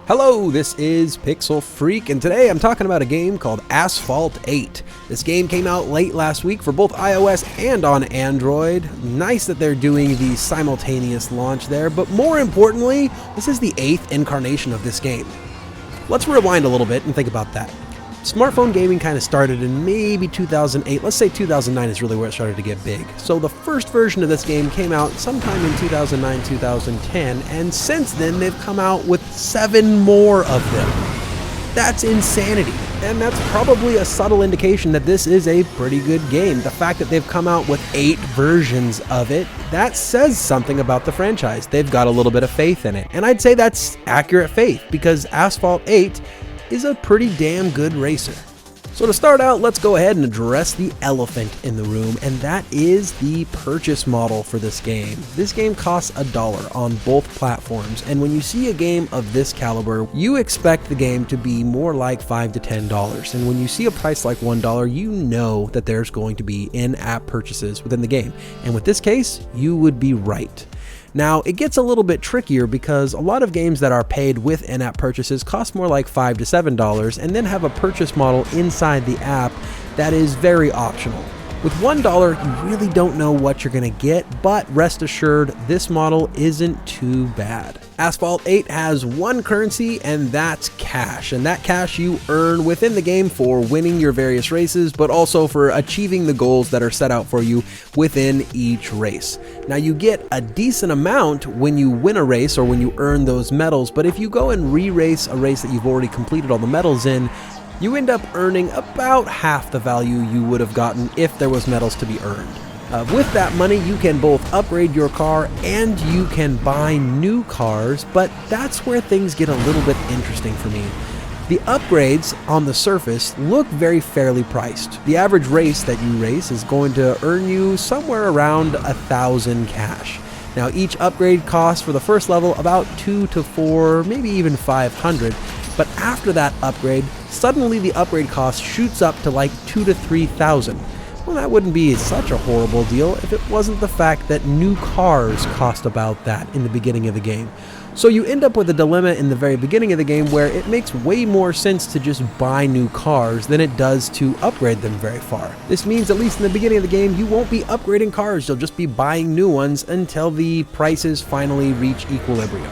Hello, this is Pixel Freak, and today I'm talking about a game called Asphalt 8. This game came out late last week for both iOS and on Android. Nice that they're doing the simultaneous launch there, but more importantly, this is the 8th incarnation of this game. Let's rewind a little bit and think about that. Smartphone gaming kind of started in maybe 2008, let's say 2009 is really where it started to get big. So the first version of this game came out sometime in 2009, 2010, and since then they've come out with 7 more of them. That's insanity, and that's probably a subtle indication that this is a pretty good game. The fact that they've come out with 8 versions of it, that says something about the franchise. They've got a little bit of faith in it, and I'd say that's accurate faith because Asphalt 8 is a pretty damn good racer. So to start out, let's go ahead and address the elephant in the room, and that is the purchase model for this game. This game costs $1 on both platforms, and when you see a game of this caliber, you expect the game to be more like $5 to $10, and when you see a price like $1, you know that there's going to be in-app purchases within the game, and with this case, you would be right. Now, it gets a little bit trickier because a lot of games that are paid with in-app purchases cost more like $5 to $7 and then have a purchase model inside the app that is very optional. With $1, you really don't know what you're going to get, but rest assured, this model isn't too bad. Asphalt 8 has one currency, and that's cash, and that cash you earn within the game for winning your various races, but also for achieving the goals that are set out for you within each race. Now, you get a decent amount when you win a race or when you earn those medals, but if you go and re-race a race that you've already completed all the medals in, you end up earning about half the value you would have gotten if there was medals to be earned. With that money, you can both upgrade your car and you can buy new cars, but that's where things get a little bit interesting for me. The upgrades on the surface look very fairly priced. The average race that you race is going to earn you somewhere around 1,000 cash. Now, each upgrade costs for the first level about 2 to 4, maybe even 500. But after that upgrade, suddenly the upgrade cost shoots up to like 2 to 3,000. Well, that wouldn't be such a horrible deal if it wasn't the fact that new cars cost about that in the beginning of the game. So you end up with a dilemma in the very beginning of the game where it makes way more sense to just buy new cars than it does to upgrade them very far. This means, at least in the beginning of the game, you won't be upgrading cars, you'll just be buying new ones until the prices finally reach equilibrium.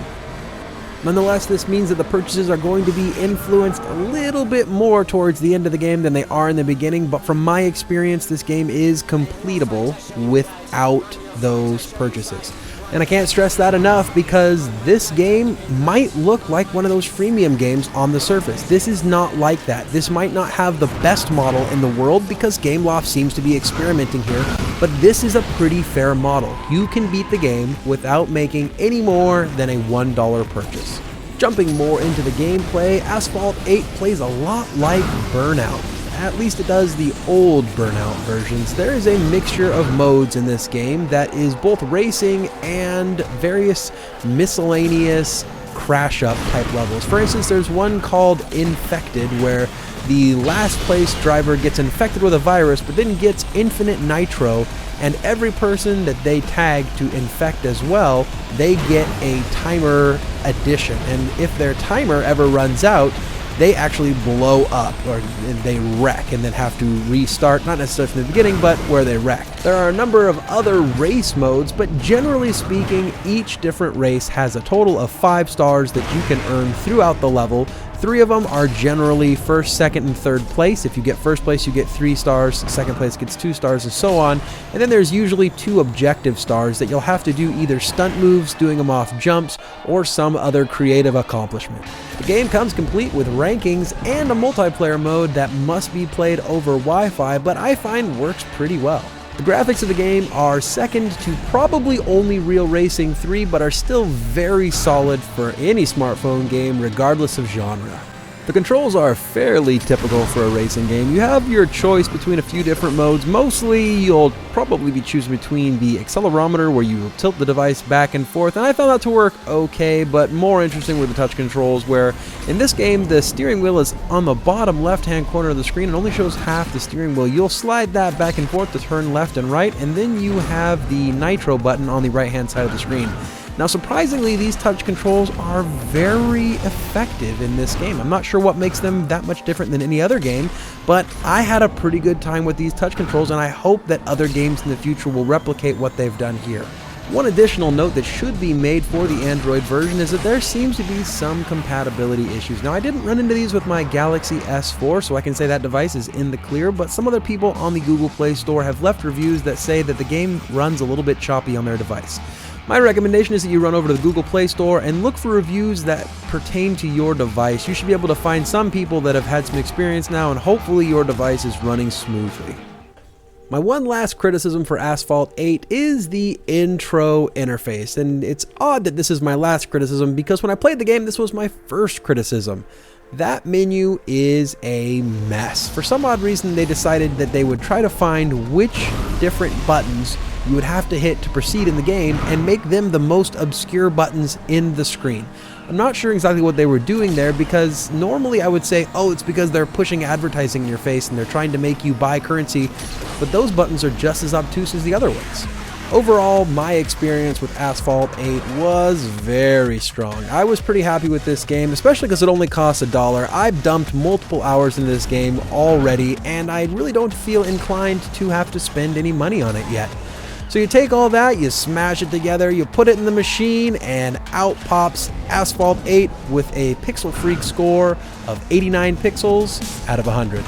Nonetheless, this means that the purchases are going to be influenced a little bit more towards the end of the game than they are in the beginning, but from my experience, this game is completable without those purchases. And I can't stress that enough because this game might look like one of those freemium games on the surface. This is not like that. This might not have the best model in the world because Gameloft seems to be experimenting here, but this is a pretty fair model. You can beat the game without making any more than a $1 purchase. Jumping more into the gameplay, Asphalt 8 plays a lot like Burnout. At least it does the old Burnout versions. There is a mixture of modes in this game that is both racing and various miscellaneous crash-up type levels. For instance, there's one called Infected, where the last place driver gets infected with a virus, but then gets infinite nitro, and every person that they tag to infect as well, they get a timer addition. And if their timer ever runs out, they actually blow up, or they wreck and then have to restart, not necessarily from the beginning, but where they wreck. There are a number of other race modes, but generally speaking, each different race has a total of 5 stars that you can earn throughout the level. 3 of them are generally first, second, and third place. If you get first place, you get 3 stars, second place gets 2 stars, and so on. And then there's usually 2 objective stars that you'll have to do either stunt moves, doing them off jumps, or some other creative accomplishment. The game comes complete with rankings and a multiplayer mode that must be played over Wi-Fi, but I find works pretty well. The graphics of the game are second to probably only Real Racing 3, but are still very solid for any smartphone game regardless of genre. The controls are fairly typical for a racing game. You have your choice between a few different modes. Mostly, you'll probably be choosing between the accelerometer, where you tilt the device back and forth, and I found that to work okay, but more interesting were the touch controls, where in this game, the steering wheel is on the bottom left-hand corner of the screen and only shows half the steering wheel. You'll slide that back and forth to turn left and right, and then you have the nitro button on the right-hand side of the screen. Now, surprisingly, these touch controls are very effective in this game. I'm not sure what makes them that much different than any other game, but I had a pretty good time with these touch controls, and I hope that other games in the future will replicate what they've done here. One additional note that should be made for the Android version is that there seems to be some compatibility issues. Now, I didn't run into these with my Galaxy S4, so I can say that device is in the clear, but some other people on the Google Play Store have left reviews that say that the game runs a little bit choppy on their device. My recommendation is that you run over to the Google Play Store and look for reviews that pertain to your device. You should be able to find some people that have had some experience now, and hopefully your device is running smoothly. My one last criticism for Asphalt 8 is the intro interface, and it's odd that this is my last criticism because when I played the game, this was my first criticism. That menu is a mess. For some odd reason, they decided that they would try to find which different buttons you would have to hit to proceed in the game and make them the most obscure buttons in the screen. I'm not sure exactly what they were doing there, because normally I would say, oh, it's because they're pushing advertising in your face and they're trying to make you buy currency, but those buttons are just as obtuse as the other ones. Overall, my experience with Asphalt 8 was very strong. I was pretty happy with this game, especially because it only costs $1. I've dumped multiple hours into this game already, and I really don't feel inclined to have to spend any money on it yet. So you take all that, you smash it together, you put it in the machine, and out pops Asphalt 8 with a Pixel Freak score of 89 pixels out of 100.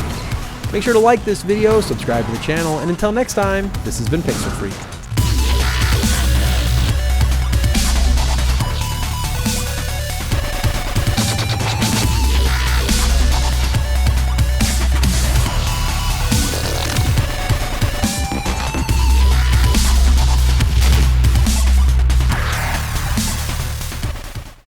Make sure to like this video, subscribe to the channel, and until next time, this has been Pixel Freak.